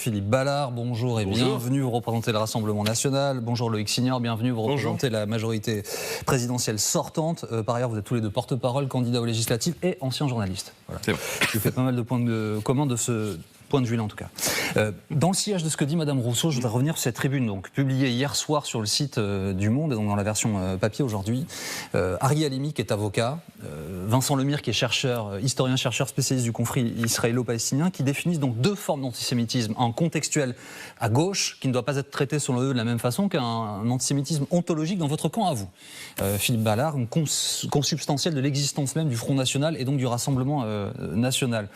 Philippe Ballard, bonjour et bienvenue. Vous représentez le Rassemblement National. Bonjour Loïc Signor, bienvenue. Vous représentez la majorité présidentielle sortante. Par ailleurs, vous êtes tous les deux porte-parole, candidats aux législatives et anciens journalistes. Voilà. C'est vrai. Vous faites pas mal de points communs de ce point de vue-là en tout cas. Dans le sillage de ce que dit Madame Rousseau, je voudrais revenir sur cette tribune donc, publiée hier soir sur le site du Monde, et donc dans la version papier aujourd'hui. Ari Halimi qui est avocat, Vincent Lemire qui est chercheur, historien-chercheur spécialiste du conflit israélo-palestinien, qui définissent donc deux formes d'antisémitisme. Un contextuel à gauche, qui ne doit pas être traité selon eux de la même façon qu'un antisémitisme ontologique dans votre camp à vous. Philippe Ballard, consubstantiel de l'existence même du Front National et donc du Rassemblement National.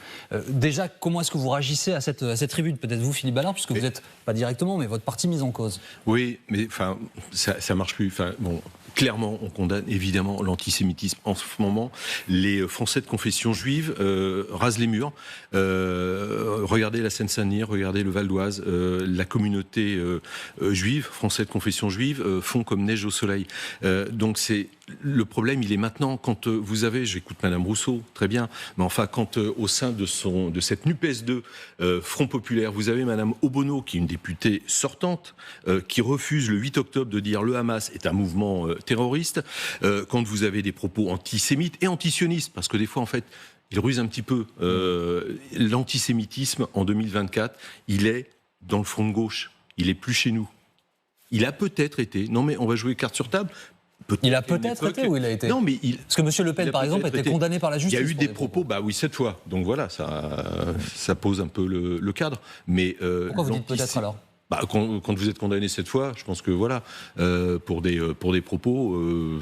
Déjà, comment est-ce que vous réagissez à cette tribune? Peut-être vous, Philippe Ballard, puisque vous n'êtes pas directement, mais votre parti mise en cause. Oui, mais enfin, ça marche plus. Enfin, bon, clairement, on condamne évidemment l'antisémitisme en ce moment. Les Français de confession juive rasent les murs. Regardez la Seine-Saint-Denis, regardez le Val d'Oise. La communauté juive, Français de confession juive, font comme neige au soleil. Donc c'est le problème, il est maintenant quand vous avez, j'écoute Madame Rousseau, très bien, mais enfin quand au sein de cette NUPES 2 Front Populaire, vous avez Madame Obono, qui est une députée sortante, qui refuse le 8 octobre de dire le Hamas est un mouvement terroriste, quand vous avez des propos antisémites et antisionistes, parce que des fois en fait, ils rusent un petit peu. L'antisémitisme en 2024, il est dans le front de gauche, il est plus chez nous. Il a peut-être été, non mais on va jouer carte sur table. Il a peut-être été ou il a été? Non, mais parce que M. Le Pen, par exemple, a été condamné par la justice. Il y a eu des propos, bah oui, 7 fois. Donc voilà, ça pose un peu le cadre. Mais pourquoi vous dites peut-être alors? Bah, quand vous êtes condamné 7 fois, je pense que voilà, pour des propos,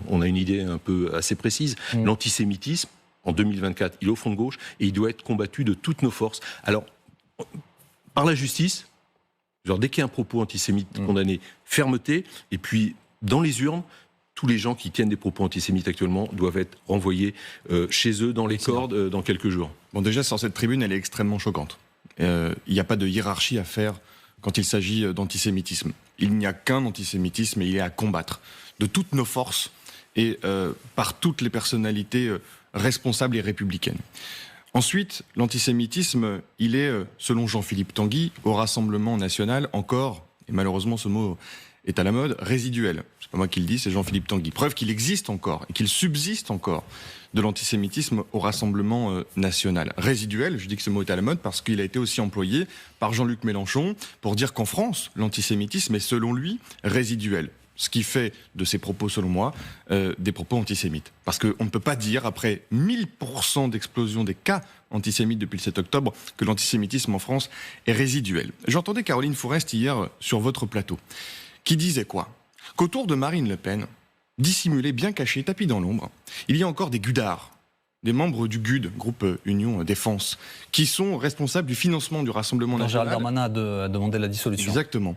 on a une idée un peu assez précise. L'antisémitisme, en 2024, il est au fond de gauche et il doit être combattu de toutes nos forces. Alors, par la justice, genre dès qu'il y a un propos antisémite condamné, fermeté, et puis dans les urnes, tous les gens qui tiennent des propos antisémites actuellement doivent être renvoyés chez eux, dans les cordes, dans quelques jours. Bon, déjà, sur cette tribune, elle est extrêmement choquante. Il n'y a pas de hiérarchie à faire quand il s'agit d'antisémitisme. Il n'y a qu'un antisémitisme et il est à combattre de toutes nos forces et par toutes les personnalités responsables et républicaines. Ensuite, l'antisémitisme, il est, selon Jean-Philippe Tanguy, au Rassemblement National, encore, et malheureusement ce mot est à la mode, résiduel. C'est pas moi qui le dis, c'est Jean-Philippe Tanguy. Preuve qu'il existe encore, et qu'il subsiste encore, de l'antisémitisme au Rassemblement National. Résiduel, je dis que ce mot est à la mode parce qu'il a été aussi employé par Jean-Luc Mélenchon pour dire qu'en France, l'antisémitisme est, selon lui, résiduel. Ce qui fait de ces propos, selon moi, des propos antisémites. Parce qu'on ne peut pas dire, après 1000% d'explosion des cas antisémites depuis le 7 octobre, que l'antisémitisme en France est résiduel. J'entendais Caroline Fourest hier sur votre plateau, qui disait quoi? Qu'autour de Marine Le Pen, dissimulés, bien cachés, tapis dans l'ombre, il y a encore des gudards, des membres du GUD, groupe Union Défense, qui sont responsables du financement du Rassemblement National. Gérald Darmanin a demandé la dissolution. Exactement.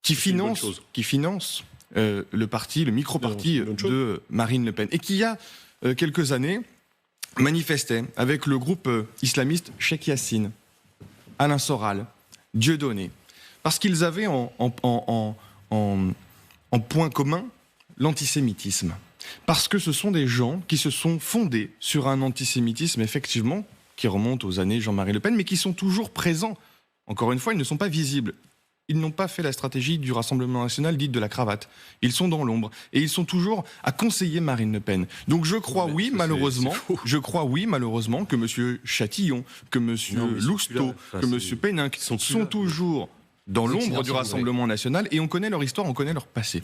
Qui finance le parti, le micro-parti de Marine Le Pen. Et qui, il y a quelques années, manifestait avec le groupe islamiste Cheikh Yassine, Alain Soral, Dieudonné, parce qu'ils avaient en point commun l'antisémitisme. Parce que ce sont des gens qui se sont fondés sur un antisémitisme, effectivement, qui remonte aux années Jean-Marie Le Pen, mais qui sont toujours présents. Encore une fois, ils ne sont pas visibles. Ils n'ont pas fait la stratégie du Rassemblement National dite de la cravate. Ils sont dans l'ombre. Et ils sont toujours à conseiller Marine Le Pen. Donc je crois, malheureusement que M. Chatillon, que M. Lousteau, que M. Péninck sont toujours dans l'ombre du Rassemblement National, et on connaît leur histoire, on connaît leur passé.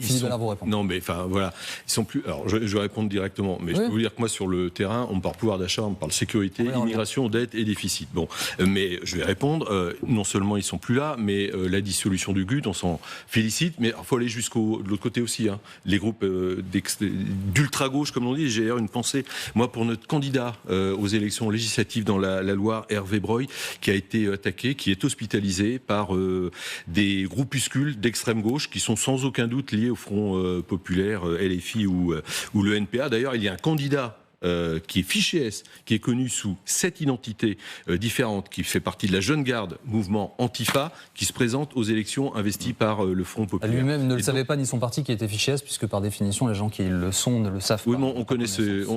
Non, mais enfin voilà, ils sont plus. Alors je vais répondre directement, mais je peux vous dire que moi sur le terrain, on parle pouvoir d'achat, on parle sécurité, immigration, dette et déficit. Bon, mais je vais répondre. Non seulement ils sont plus là, mais la dissolution du GUD, on s'en félicite, mais il faut aller de l'autre côté aussi. Hein. Les groupes d'ultra gauche, comme on dit. J'ai d'ailleurs une pensée, moi, pour notre candidat aux élections législatives dans la Loire, Hervé Breuil, qui a été attaqué, qui est hospitalisé par des groupuscules d'extrême gauche qui sont sans aucun doute liés au Front Populaire, LFI ou le NPA. D'ailleurs, il y a un candidat qui est fiché S, qui est connu sous 7 identités différentes, qui fait partie de la Jeune Garde, mouvement Antifa, qui se présente aux élections investies par le Front Populaire. Lui-même ne le savait pas, ni son parti, qui était fiché S, puisque par définition, les gens qui le sont ne le savent pas. Oui, mais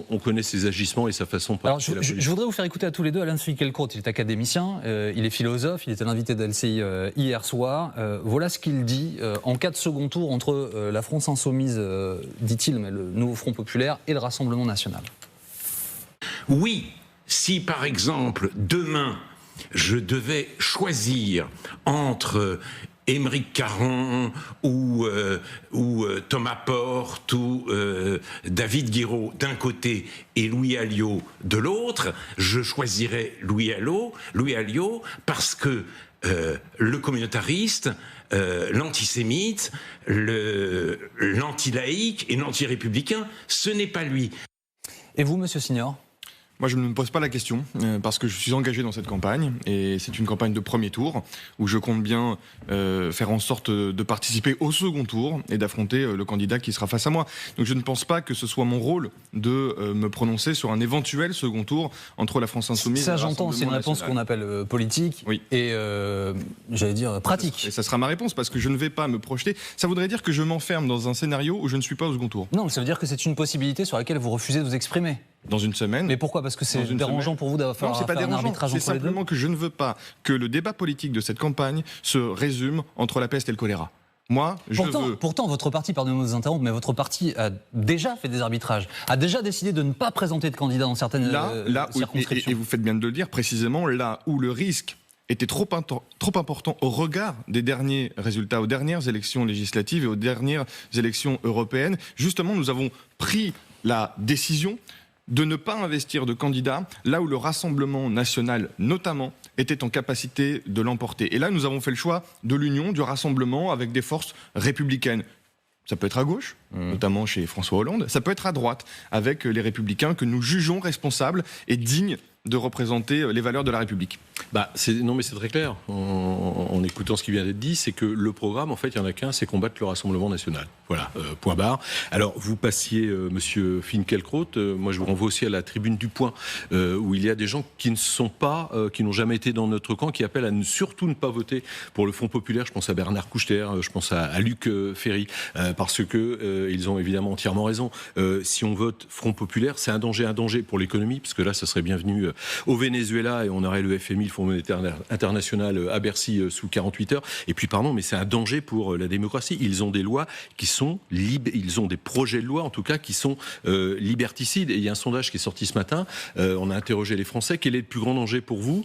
on connaît ses agissements et sa façon de Alors, je voudrais vous faire écouter à tous les deux Alain Finkielkraut. Il est académicien, il est philosophe, il était l'invité d'LCI hier soir. Voilà ce qu'il dit en cas de second tour entre la France Insoumise, dit-il, mais le nouveau Front Populaire, et le Rassemblement National. Oui, si par exemple, demain, je devais choisir entre Émeric Caron ou Thomas Porte ou David Guiraud d'un côté et Louis Alliot de l'autre, je choisirais Louis Alliot parce que le communautariste, l'antisémite, l'anti-laïque et l'anti-républicain, ce n'est pas lui. Et vous, monsieur Signor ? Moi, je ne me pose pas la question, parce que je suis engagé dans cette campagne, et c'est une campagne de premier tour, où je compte bien faire en sorte de participer au second tour, et d'affronter le candidat qui sera face à moi. Donc je ne pense pas que ce soit mon rôle de me prononcer sur un éventuel second tour entre la France Insoumise et le Rassemblement National. Ça, j'entends, c'est une réponse qu'on appelle politique, oui. Et j'allais dire pratique. Et ça sera ma réponse, parce que je ne vais pas me projeter. Ça voudrait dire que je m'enferme dans un scénario où je ne suis pas au second tour. Non, ça veut dire que c'est une possibilité sur laquelle vous refusez de vous exprimer. Dans une semaine. Mais pourquoi ? Parce que c'est dérangeant pour vous d'avoir faire un arbitrage entre les deux ? C'est simplement que je ne veux pas que le débat politique de cette campagne se résume entre la peste et le choléra. Moi, Pourtant, votre parti, pardonnez-moi de vous interrompre, mais votre parti a déjà fait des arbitrages, a déjà décidé de ne pas présenter de candidat dans certaines circonscriptions. Et vous faites bien de le dire, précisément là où le risque était trop important au regard des derniers résultats, aux dernières élections législatives et aux dernières élections européennes. Justement, nous avons pris la décision de ne pas investir de candidats là où le Rassemblement National, notamment, était en capacité de l'emporter. Et là, nous avons fait le choix de l'union, du rassemblement avec des forces républicaines. Ça peut être à gauche, notamment chez François Hollande. Ça peut être à droite, avec les Républicains que nous jugeons responsables et dignes de représenter les valeurs de la République. Non, mais c'est très clair. En écoutant ce qui vient d'être dit, c'est que le programme, en fait, il n'y en a qu'un, c'est combattre le Rassemblement National. Voilà, point barre. Alors, vous passiez, monsieur Finkielkraut, moi je vous renvoie aussi à la tribune du Point, où il y a des gens qui ne sont pas, qui n'ont jamais été dans notre camp, qui appellent à surtout ne pas voter pour le Front Populaire. Je pense à Bernard Kouchner, je pense à Luc Ferry, parce que ils ont évidemment entièrement raison. Si on vote Front Populaire, c'est un danger pour l'économie, parce que là, ça serait bienvenu au Venezuela et on aurait le FMI, le Fonds monétaire international, à Bercy sous 48 heures. Et puis, pardon, mais c'est un danger pour la démocratie. Ils ont des lois qui sont ils ont des projets de loi, en tout cas, qui sont liberticides. Et il y a un sondage qui est sorti ce matin. On a interrogé les Français. Quel est le plus grand danger pour vous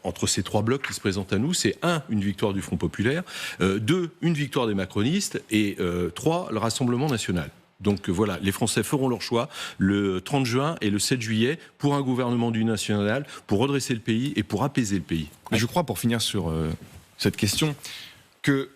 entre ces trois blocs qui se présentent à nous? C'est 1, une victoire du Front Populaire, 2, une victoire des macronistes et 3, le Rassemblement National. Donc voilà, les Français feront leur choix le 30 juin et le 7 juillet pour un gouvernement du national, pour redresser le pays et pour apaiser le pays. Mais je crois, pour finir sur cette question, que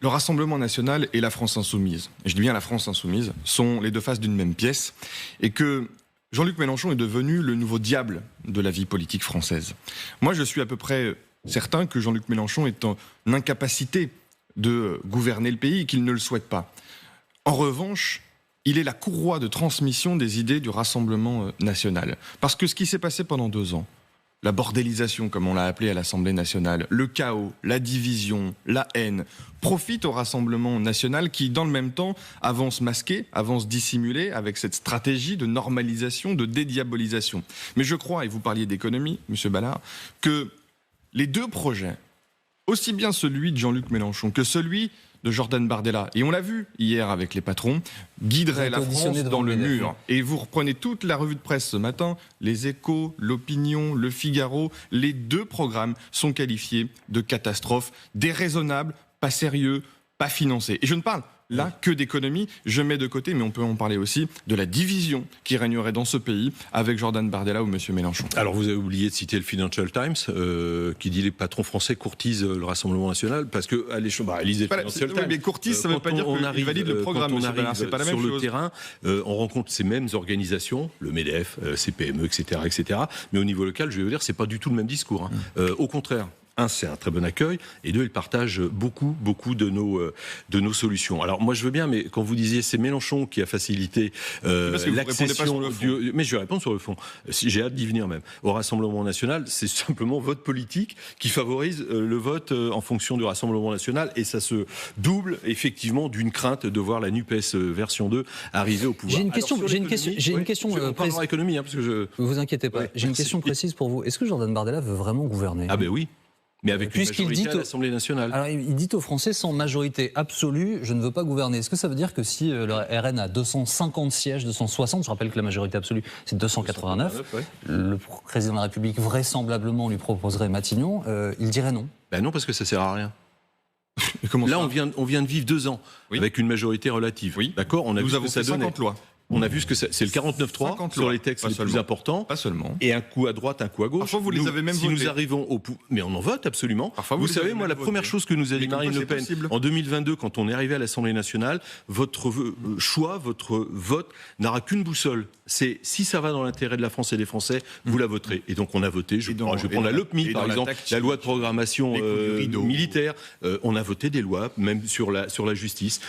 le Rassemblement National et la France Insoumise, et je dis bien la France Insoumise, sont les deux faces d'une même pièce, et que Jean-Luc Mélenchon est devenu le nouveau diable de la vie politique française. Moi, je suis à peu près certain que Jean-Luc Mélenchon est en incapacité de gouverner le pays et qu'il ne le souhaite pas. En revanche, il est la courroie de transmission des idées du Rassemblement National. Parce que ce qui s'est passé pendant 2 ans, la bordélisation, comme on l'a appelé à l'Assemblée nationale, le chaos, la division, la haine, profite au Rassemblement National qui, dans le même temps, avance masqué, avance dissimulé, avec cette stratégie de normalisation, de dédiabolisation. Mais je crois, et vous parliez d'économie, M. Ballard, que les deux projets, aussi bien celui de Jean-Luc Mélenchon que celui de Jordan Bardella, et on l'a vu hier avec les patrons, guiderait la France dans le mur. Et vous reprenez toute la revue de presse ce matin, les Échos, l'Opinion, le Figaro, les deux programmes sont qualifiés de catastrophe, déraisonnables, pas sérieux, pas financés. Et je ne parle là que d'économie, je mets de côté, mais on peut en parler aussi, de la division qui régnerait dans ce pays avec Jordan Bardella ou M. Mélenchon. Alors vous avez oublié de citer le Financial Times, qui dit les patrons français courtisent le Rassemblement National, parce que lisez le Financial Times. Mais courtise, ça ne veut pas dire qu'il valide le programme. Quand on arrive sur le terrain, on rencontre ces mêmes organisations, le MEDEF, CPME, etc., etc. Mais au niveau local, je vais vous dire, c'est pas du tout le même discours. Au contraire. un, c'est un très bon accueil, et deux, il partage beaucoup de nos solutions. Alors moi je veux bien, mais quand vous disiez c'est Mélenchon qui a facilité l'accession, mais je vais répondre sur le fond. J'ai hâte d'y venir même. Au Rassemblement national, c'est simplement votre politique qui favorise le vote en fonction du Rassemblement national, et ça se double effectivement d'une crainte de voir la NUPES version 2 arriver au pouvoir. J'ai une question précise. Économie, parce que vous inquiétez pas. J'ai une question précise pour vous. Est-ce que Jordan Bardella veut vraiment gouverner ? Ah ben oui. Mais avec une majorité à l'Assemblée nationale. Alors il dit aux Français, sans majorité absolue, je ne veux pas gouverner. Est-ce que ça veut dire que si le RN a 250 sièges, 260, je rappelle que la majorité absolue c'est 289, le président de la République vraisemblablement lui proposerait Matignon, il dirait non? Ben non, parce que ça sert à rien. Là, on vient de vivre 2 ans avec une majorité relative. Oui. D'accord. On a vu ce que ça donnait. 50 lois. On a vu ce que c'est le 49.3 sur les textes les plus importants. Pas seulement. Et un coup à droite, un coup à gauche. Parfois, vous les avez même votés. Si nous arrivons au pouvoir. Mais on en vote absolument. Parfois, vous savez, moi, la première chose que nous a dit Marine Le Pen en 2022, quand on est arrivé à l'Assemblée nationale, votre choix, votre vote n'aura qu'une boussole. C'est si ça va dans l'intérêt de la France et des Français, vous la voterez. Et donc on a voté. Je vais prendre la LOPMI, par exemple, la loi de programmation militaire. On a voté des lois, même sur la justice.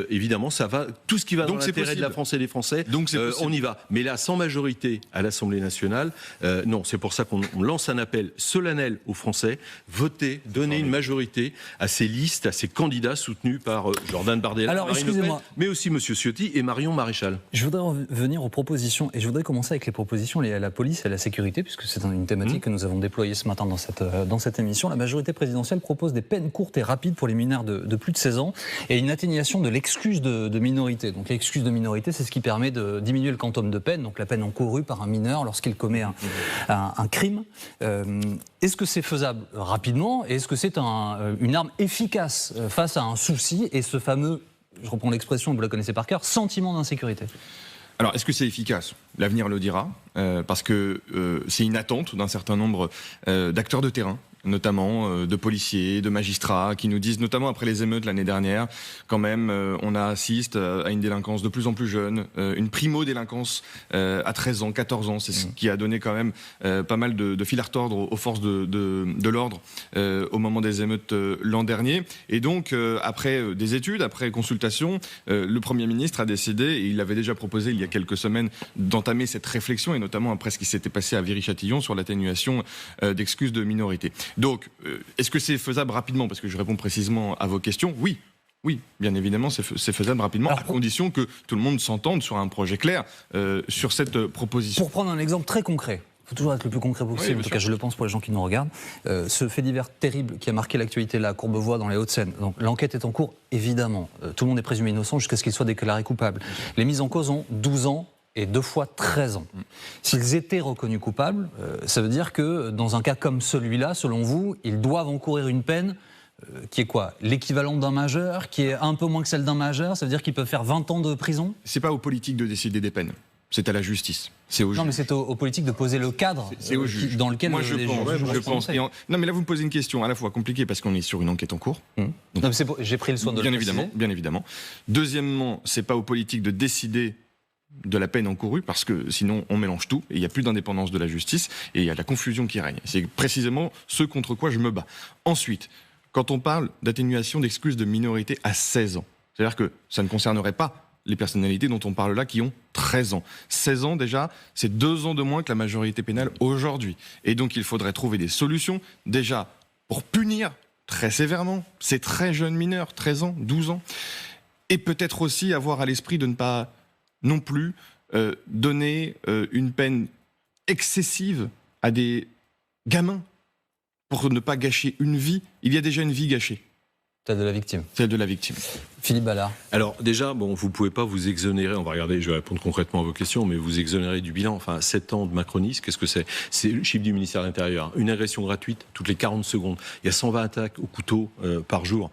Évidemment, ça va. Tout ce qui va dans l'intérêt de la France et des Français. Donc on y va. Mais là, sans majorité à l'Assemblée nationale, non. C'est pour ça qu'on lance un appel solennel aux Français. Votez, donnez une majorité à ces listes, à ces candidats soutenus par Jordan Bardella, Marine Le Pen, mais aussi M. Ciotti et Marion Maréchal. Je voudrais revenir aux propositions, et je voudrais commencer avec les propositions liées à la police et à la sécurité, puisque c'est une thématique que nous avons déployée ce matin dans cette émission. La majorité présidentielle propose des peines courtes et rapides pour les mineurs de plus de 16 ans et une atténuation de l'excuse de minorité. Donc l'excuse de minorité, c'est ce qui permet de diminuer le quantum de peine, donc la peine encourue par un mineur lorsqu'il commet un crime. Est-ce que c'est faisable rapidement et est-ce que c'est une arme efficace face à un souci et ce fameux, je reprends l'expression, vous la connaissez par cœur, sentiment d'insécurité? Alors, est-ce que c'est efficace ? L'avenir le dira, parce que c'est une attente d'un certain nombre d'acteurs de terrain, notamment de policiers, de magistrats, qui nous disent, notamment après les émeutes l'année dernière, quand même, on assiste à une délinquance de plus en plus jeune, une primo-délinquance à 13 ans, 14 ans, c'est ce qui a donné quand même pas mal de fil à retordre aux forces de l'ordre au moment des émeutes l'an dernier. Et donc, après des études, après consultation, le Premier ministre a décidé, et il avait déjà proposé il y a quelques semaines, d'entamer cette réflexion, et notamment après ce qui s'était passé à Viry-Châtillon sur l'atténuation d'excuses de minorité. Donc, est-ce que c'est faisable rapidement ? Parce que je réponds précisément à vos questions. Oui. Oui, bien évidemment, c'est faisable rapidement, à condition que tout le monde s'entende sur un projet clair sur cette proposition. Pour prendre un exemple très concret, il faut toujours être le plus concret possible, en tout cas je le pense pour les gens qui nous regardent, ce fait divers terrible qui a marqué l'actualité là, à Courbevoie dans les Hauts-de-Seine. Donc l'enquête est en cours, évidemment. Tout le monde est présumé innocent jusqu'à ce qu'il soit déclaré coupable. Les mises en cause ont 12 ans. Et 2 fois 13 ans. S'ils étaient reconnus coupables, ça veut dire que dans un cas comme celui-là, selon vous, ils doivent encourir une peine qui est quoi ? L'équivalent d'un majeur, qui est un peu moins que celle d'un majeur, ça veut dire qu'ils peuvent faire 20 ans de prison ? C'est pas aux politiques de décider des peines, c'est à la justice. C'est aux juges. Non, mais c'est aux politiques de poser le cadre dans lequel moi, je pense. Non, mais là, vous me posez une question à la fois compliquée parce qu'on est sur une enquête en cours. Donc, j'ai pris le soin de le préciser. Bien évidemment. Deuxièmement, c'est pas aux politiques de décider de la peine encourue, parce que sinon on mélange tout et il n'y a plus d'indépendance de la justice et il y a la confusion qui règne. C'est précisément ce contre quoi je me bats. Ensuite, quand on parle d'atténuation d'excuses de minorité à 16 ans, c'est-à-dire que ça ne concernerait pas les personnalités dont on parle là qui ont 13 ans. 16 ans déjà, c'est 2 ans de moins que la majorité pénale aujourd'hui. Et donc il faudrait trouver des solutions déjà pour punir très sévèrement ces très jeunes mineurs, 13 ans, 12 ans, et peut-être aussi avoir à l'esprit de ne pas non plus donner une peine excessive à des gamins pour ne pas gâcher une vie. Il y a déjà une vie gâchée. Celle de la victime. Celle de la victime. Philippe Ballard. Alors déjà, vous ne pouvez pas vous exonérer, on va regarder, je vais répondre concrètement à vos questions, mais vous exonérer du bilan. Enfin, 7 ans de macronisme, qu'est-ce que c'est ? C'est le chiffre du ministère de l'Intérieur. Une agression gratuite toutes les 40 secondes. Il y a 120 attaques au couteau par jour.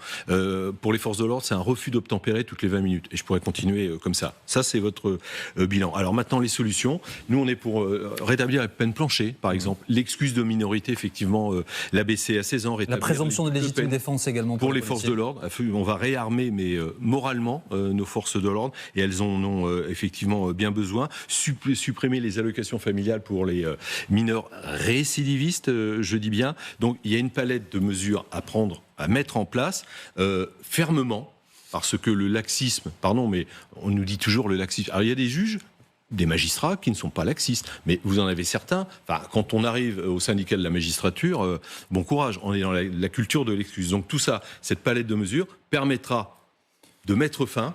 Pour les forces de l'ordre, c'est un refus d'obtempérer toutes les 20 minutes. Et je pourrais continuer comme ça. Ça, c'est votre bilan. Alors maintenant, les solutions. Nous, on est pour rétablir la peine plancher, par exemple. L'excuse de minorité, effectivement, l'abaisser à 16 ans. La présomption de légitime défense également. Pour les forces de l'ordre. On va réarmer, mais réarmer moralement nos forces de l'ordre, et elles en ont effectivement bien besoin. Supprimer les allocations familiales pour les mineurs récidivistes, je dis bien. Donc il y a une palette de mesures à prendre, à mettre en place fermement, parce que le laxisme, pardon, mais on nous dit toujours le laxisme. Alors il y a des juges, des magistrats qui ne sont pas laxistes, mais vous en avez certains. Enfin, quand on arrive au syndicat de la magistrature, bon courage, on est dans la culture de l'excuse. Donc tout ça, cette palette de mesures permettra de mettre fin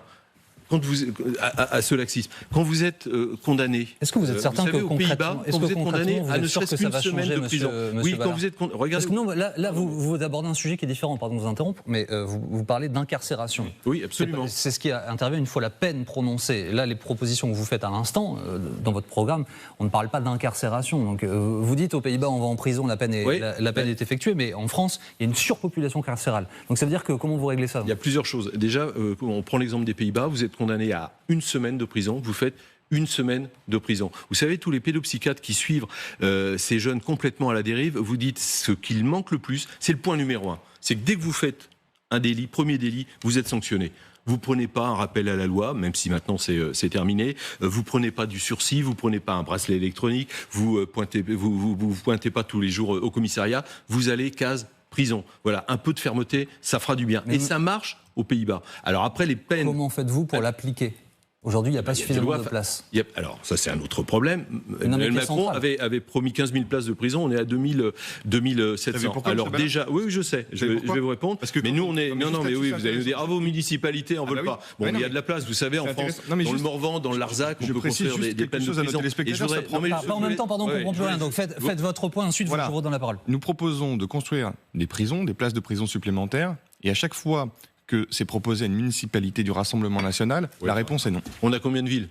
à ce laxisme. Quand vous êtes condamné, est-ce que vous êtes certain que aux Pays-Bas, quand vous êtes condamné à ne serait-ce qu'une semaine de prison, oui, quand vous êtes regardez, parce que non, là vous abordez un sujet qui est différent. Pardon de vous interrompre, mais vous parlez d'incarcération. Oui, absolument. C'est ce qui intervient une fois la peine prononcée. Là, les propositions que vous faites à l'instant dans votre programme, on ne parle pas d'incarcération. Donc vous dites aux Pays-Bas, on va en prison, la peine est effectuée, mais en France, il y a une surpopulation carcérale. Donc ça veut dire que comment vous réglez ça? Il y a plusieurs choses. Déjà, on prend l'exemple des Pays-Bas. Vous êtes condamné à une semaine de prison, vous faites une semaine de prison. Vous savez, tous les pédopsychiatres qui suivent ces jeunes complètement à la dérive, vous dites ce qu'il manque le plus, c'est le point numéro 1. C'est que dès que vous faites un délit, premier délit, vous êtes sanctionné. Vous prenez pas un rappel à la loi, même si maintenant c'est terminé. Vous prenez pas du sursis, vous prenez pas un bracelet électronique, vous pointez pas tous les jours au commissariat. Vous allez case prison. Voilà, un peu de fermeté, ça fera du bien. Et ça marche aux Pays-Bas. Alors après, les peines... Comment faites-vous pour l'appliquer ? Aujourd'hui, il n'y a pas suffisamment de place. Alors, ça, c'est un autre problème. Emmanuel Macron avait promis 15 000 places de prison. On est à 2700. Alors déjà, oui, je sais. Je vais vous répondre. Parce que mais nous, on est... Non, mais oui, vous allez nous dire, vos municipalités en veulent pas. Bon, il y a de la place, vous savez, en France, dans le Morvan, dans le Larzac, on peut construire des peines de prison. Et je voudrais... Pas en même temps, pardon, on ne comprend plus rien. Donc faites votre point, ensuite, je vous donne la parole. Nous proposons de construire des prisons, des places de prison supplémentaires, et à chaque fois que c'est proposé à une municipalité du Rassemblement national, la réponse est non. On a combien de villes ?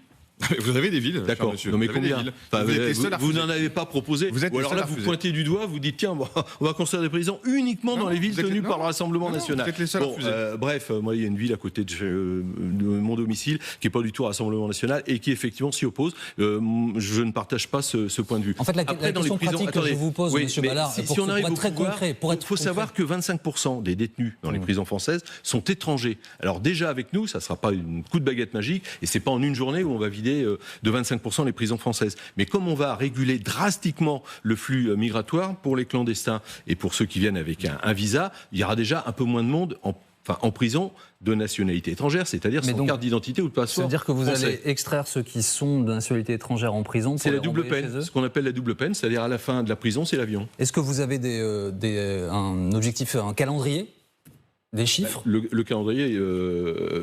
Vous avez des villes, d'accord. Monsieur. Non mais combien ? Vous n'en avez pas proposé. Ou alors là, vous pointez du doigt, vous dites tiens, on va construire des prisons uniquement dans les villes tenues par le Rassemblement national. Vous êtes les seuls à refuser. Bref, moi il y a une ville à côté de mon domicile qui n'est pas du tout Rassemblement national et qui effectivement s'y oppose. Je ne partage pas ce point de vue. En fait, la question pratique que je vous pose, Monsieur Ballard, si on arrive pour être très concret, il faut savoir que 25% des détenus dans les prisons françaises sont étrangers. Alors déjà avec nous, ça ne sera pas un coup de baguette magique et c'est pas en une journée où on va vider de 25% les prisons françaises. Mais comme on va réguler drastiquement le flux migratoire pour les clandestins et pour ceux qui viennent avec un visa, il y aura déjà un peu moins de monde en prison de nationalité étrangère, c'est-à-dire sans carte d'identité ou de passeport. C'est-à-dire que vous allez extraire ceux qui sont de nationalité étrangère en prison pour c'est la double peine, ce qu'on appelle la double peine, c'est-à-dire à la fin de la prison, c'est l'avion. Est-ce que vous avez un objectif, un calendrier ? Des chiffres ? Le calendrier,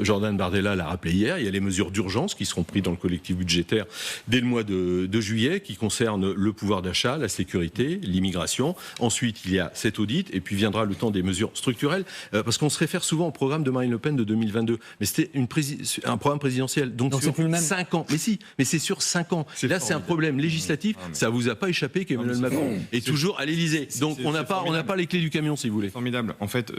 Jordan Bardella l'a rappelé hier, il y a les mesures d'urgence qui seront prises dans le collectif budgétaire dès le mois de juillet, qui concernent le pouvoir d'achat, la sécurité, l'immigration. Ensuite, il y a cet audit, et puis viendra le temps des mesures structurelles, parce qu'on se réfère souvent au programme de Marine Le Pen de 2022. Mais c'était un programme présidentiel, donc sur 5 ans. Mais c'est sur 5 ans. Là, c'est un problème législatif, ça vous a pas échappé qu'Emmanuel Macron est toujours à l'Élysée. Donc on n'a pas les clés du camion, si vous voulez. Formidable. En fait...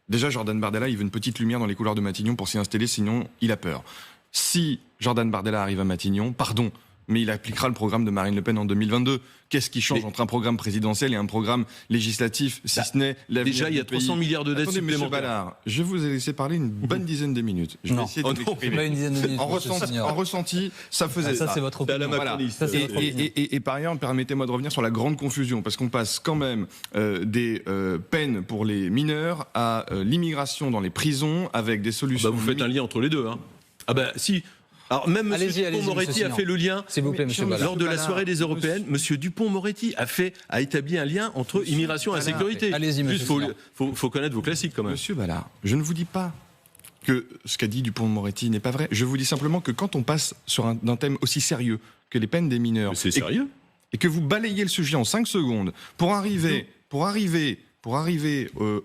Déjà, Jordan Bardella, il veut une petite lumière dans les couloirs de Matignon pour s'y installer, sinon il a peur. Si Jordan Bardella arrive à Matignon, pardon, mais il appliquera le programme de Marine Le Pen en 2022. Qu'est-ce qui change entre un programme présidentiel et un programme législatif, si ce n'est l'avenir déjà, il y a 300 milliards de dettes supplémentaires. Monsieur Ballard, je vous ai laissé parler une bonne dizaine de minutes. Je vais essayer de m'exprimer. Pas une dizaine de minutes. En ressenti, ça faisait ça. Ça, c'est votre opinion. Voilà. Et par ailleurs, permettez-moi de revenir sur la grande confusion, parce qu'on passe quand même des peines pour les mineurs à l'immigration dans les prisons avec des solutions... vous faites un lien entre les deux. Hein. Ah ben si... Alors même M. Dupond-Moretti a fait le lien, s'il vous plaît, monsieur lors de la soirée des Européennes, M. Dupond-Moretti a établi un lien entre immigration et sécurité. Allez-y, monsieur. Il faut connaître vos classiques quand même. Monsieur Ballard, je ne vous dis pas que ce qu'a dit Dupond-Moretti n'est pas vrai. Je vous dis simplement que quand on passe sur d'un thème aussi sérieux que les peines des mineurs... Mais c'est sérieux. Et que vous balayez le sujet en 5 secondes pour arriver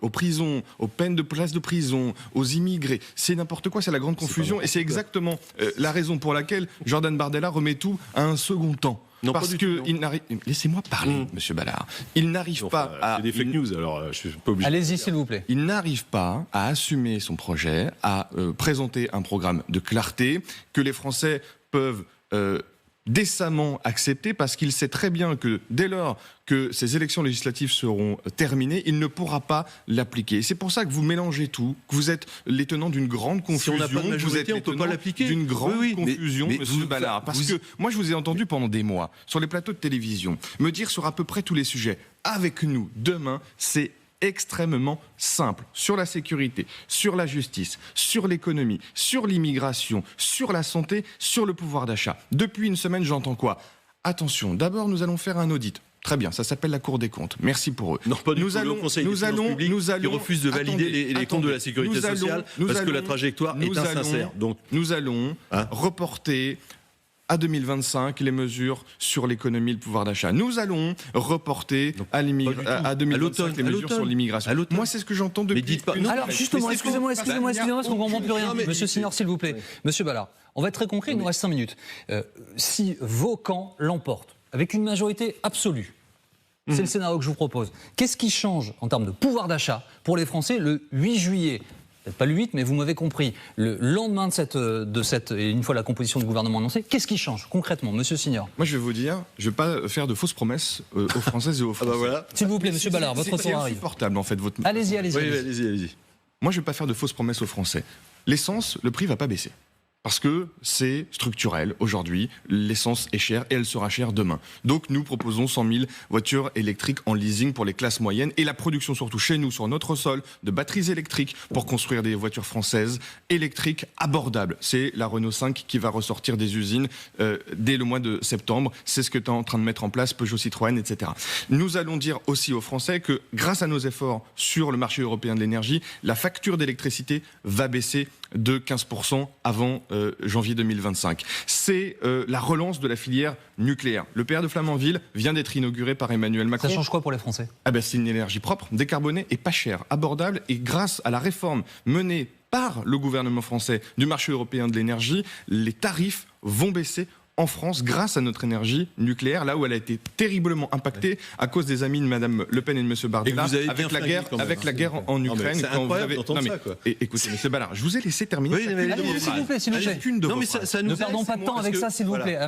aux prisons, aux peines de place de prison, aux immigrés. C'est n'importe quoi, c'est la grande confusion. Et c'est exactement la raison pour laquelle Jordan Bardella remet tout à un second temps. Non, parce que il n'arrive... Laissez-moi parler, monsieur Ballard. Il n'arrive pas à... C'est des fake news, alors je suis pas obligé. Allez-y, s'il vous plaît. Il n'arrive pas à assumer son projet, à présenter un programme de clarté que les Français peuvent décemment accepté parce qu'il sait très bien que dès lors que ces élections législatives seront terminées, il ne pourra pas l'appliquer. Et c'est pour ça que vous mélangez tout, que vous êtes les tenants d'une grande confusion. Si on n'a pas de majorité, on ne peut pas l'appliquer. D'une grande confusion, monsieur Ballard. Parce que moi, je vous ai entendu pendant des mois sur les plateaux de télévision me dire sur à peu près tous les sujets, avec nous, demain, c'est extrêmement simple sur la sécurité, sur la justice, sur l'économie, sur l'immigration, sur la santé, sur le pouvoir d'achat. Depuis une semaine, j'entends quoi ? Attention, d'abord nous allons faire un audit. Très bien, ça s'appelle la Cour des comptes. Merci pour eux. Non, pas du tout. Le Conseil des finances publiques qui refuse de valider les comptes de la sécurité sociale parce que la trajectoire est insincère. Donc, nous allons reporter à 2025 les mesures sur l'économie et le pouvoir d'achat. Nous allons reporter à 2025 les mesures sur l'immigration. Moi, c'est ce que j'entends depuis. Mais dites pas. Alors, justement, excusez-moi, parce qu'on ne comprend plus rien. Monsieur Signor, s'il vous plaît. Monsieur Ballard, on va être très concret, il nous reste 5 minutes. Si vos camps l'emportent, avec une majorité absolue, c'est le scénario que je vous propose. Qu'est-ce qui change en termes de pouvoir d'achat pour les Français le 8 juillet ? Peut-être pas le 8, mais vous m'avez compris. Le lendemain de cette, et une fois la composition du gouvernement annoncée, qu'est-ce qui change concrètement, monsieur Signor ? Moi, je vais vous dire, je ne vais pas faire de fausses promesses aux Françaises et aux Français. Voilà. S'il vous plaît, monsieur Ballard, votre tour arrive. C'est insupportable, en fait, votre. Allez-y. Oui, allez-y. Moi, je ne vais pas faire de fausses promesses aux Français. L'essence, le prix ne va pas baisser. Parce que c'est structurel aujourd'hui, l'essence est chère et elle sera chère demain. Donc nous proposons 100 000 voitures électriques en leasing pour les classes moyennes et la production surtout chez nous, sur notre sol, de batteries électriques pour construire des voitures françaises électriques abordables. C'est la Renault 5 qui va ressortir des usines dès le mois de septembre. C'est ce que est en train de mettre en place Peugeot, Citroën, etc. Nous allons dire aussi aux Français que grâce à nos efforts sur le marché européen de l'énergie, la facture d'électricité va baisser de 15% avant janvier 2025. C'est la relance de la filière nucléaire. Le PR de Flamanville vient d'être inauguré par Emmanuel Macron. Ça change quoi pour les Français ? C'est une énergie propre, décarbonée et pas chère, abordable. Et grâce à la réforme menée par le gouvernement français du marché européen de l'énergie, les tarifs vont baisser en France grâce à notre énergie nucléaire, là où elle a été terriblement impactée à cause des amis de Madame Le Pen et de Monsieur Bardella, avec la guerre en Ukraine. C'est incroyable d'entendre ça, quoi. Écoutez, Monsieur Ballard, je vous ai laissé terminer. S'il vous plaît. Ne perdons pas de temps avec ça, s'il vous plaît.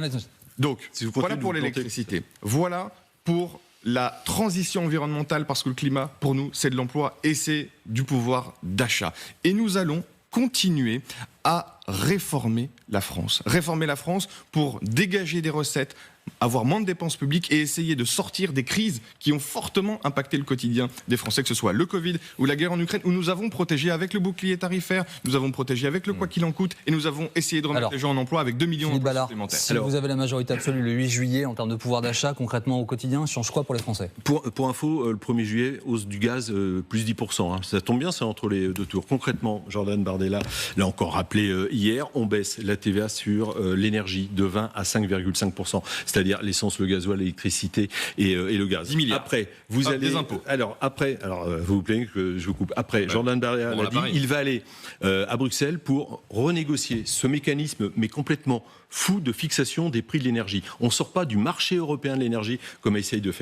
Donc, voilà pour l'électricité. Voilà pour la transition environnementale, parce que le climat, pour nous, c'est de l'emploi et c'est du pouvoir d'achat. Et nous allons continuer à réformer la France. Réformer la France pour dégager des recettes, avoir moins de dépenses publiques et essayer de sortir des crises qui ont fortement impacté le quotidien des Français, que ce soit le Covid ou la guerre en Ukraine, où nous avons protégé avec le bouclier tarifaire, nous avons protégé avec le quoi qu'il en coûte, et nous avons essayé de remettre les gens en emploi avec 2 millions d'emplois supplémentaires. Si vous avez la majorité absolue le 8 juillet en termes de pouvoir d'achat, concrètement au quotidien, ça change quoi pour les Français ? Pour info, le 1er juillet, hausse du gaz, plus 10%. Hein. Ça tombe bien, c'est entre les deux tours. Concrètement, Jordan Bardella l'a encore rappelé hier, on baisse la TVA sur l'énergie de 20 à 5,5%. C'est-à-dire l'essence, le gasoil, l'électricité et le gaz. 10 milliards. Après, vous allez... Des impôts. Vous vous plaignez que je vous coupe. Après, Jordan Bardella l'a dit, il va aller à Bruxelles pour renégocier ce mécanisme, mais complètement fou, de fixation des prix de l'énergie. On ne sort pas du marché européen de l'énergie, comme essaye de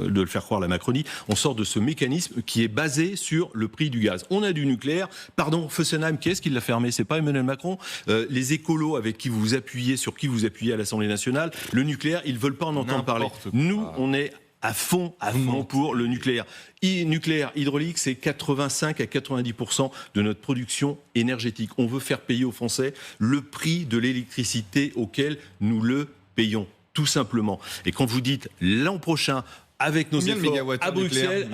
le faire croire la Macronie. On sort de ce mécanisme qui est basé sur le prix du gaz. On a du nucléaire. Pardon, Fessenheim, qui est-ce qui l'a fermé ? C'est pas Emmanuel Macron. Les écolos avec qui vous appuyez, sur qui vous appuyez à l'Assemblée nationale, le nucléaire, ils ne veulent pas en entendre parler. Nous, on est à fond pour le nucléaire. Nucléaire hydraulique, c'est 85 à 90% de notre production énergétique. On veut faire payer aux Français le prix de l'électricité auquel nous le payons, tout simplement. Et quand vous dites l'an prochain, avec nos efforts à Bruxelles,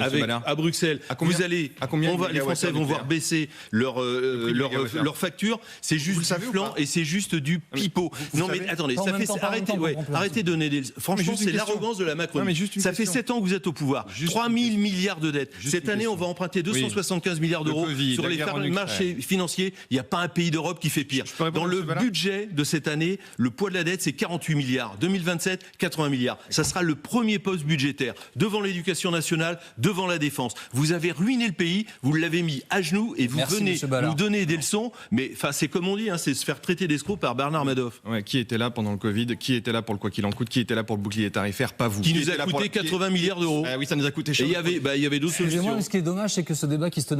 les Français vont voir baisser leur facture. C'est juste du flan et c'est juste du pipeau. Non mais attendez, arrêtez de donner des... Franchement, c'est l'arrogance de la Macronie. Ça fait 7 ans que vous êtes au pouvoir. 3 000 milliards de dettes. Cette année, on va emprunter 275 milliards d'euros sur les marchés financiers. Il n'y a pas un pays d'Europe qui fait pire. Dans le budget de cette année, le poids de la dette, c'est 48 milliards. 2027, 80 milliards. Ça sera le premier poste budgétaire. Devant l'éducation nationale, devant la défense. Vous avez ruiné le pays, vous l'avez mis à genoux et vous venez nous donner des leçons. Mais c'est comme on dit, c'est se faire traiter d'escroc par Bernard Madoff. Ouais, qui était là pendant le Covid ? Qui était là pour le quoi qu'il en coûte ? Qui était là pour le bouclier tarifaire ? Pas vous. Qui nous a coûté 80 milliards d'euros. Oui, ça nous a coûté cher. Et il y avait d'autres solutions. Excusez-moi, mais ce qui est dommage, c'est que ce débat qui se tenait